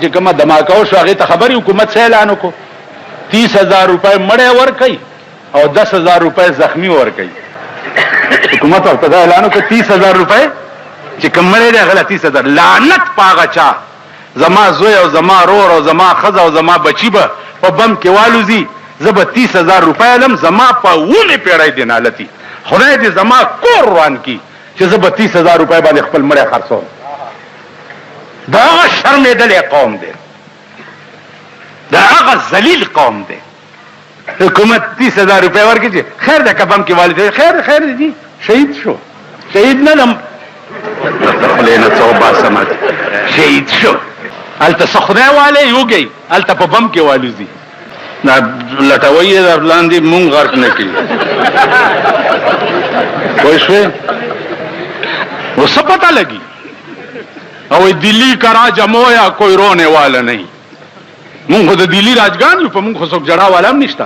چې کومه دماکه وشو هغې ته خبرې حکومت څه اعلان وکړو 30,000 روپۍ مړی ورکوي او 10,000 روپۍ زخمی ورکوي. حکومت ورته دا اعلان وکړو 30,000 روپۍ چې کوم مړی دی هغه له 30,000. لعنت په هغه چا زما زوی او زما رور او زما ښځه او زما بچي به په بم کې والوځي، زه به 30,000 روپۍ علم زما په اوومې پیړۍ دې نالتي. خدای دې زما کور روان کي چې زه به 30,000 روپۍ باندې خپل مړی خرڅوم. دا هغه شرمېدلی قوم دی، دا هغه ذلیل قوم دی. حکومت 30,000 روپۍ ورکړي چې خیر ده که بم کې والي، خیر دی شهید شو، شهید نه لم خپلې نه څه وباسم، شهید شو. هلته څه خدای والی یوږئ، هلته په بم کې والوځي. دا لټوی یې در لاندې مونږ غرق نه کړي. پوه شوې؟ اوس څه پته لګي او दिल्ली का राज मोया कोई रोने वाला नहीं. मुंह खुद दिल्ली राजगान यू पर मुंह खुद जड़ा वाला निश्ता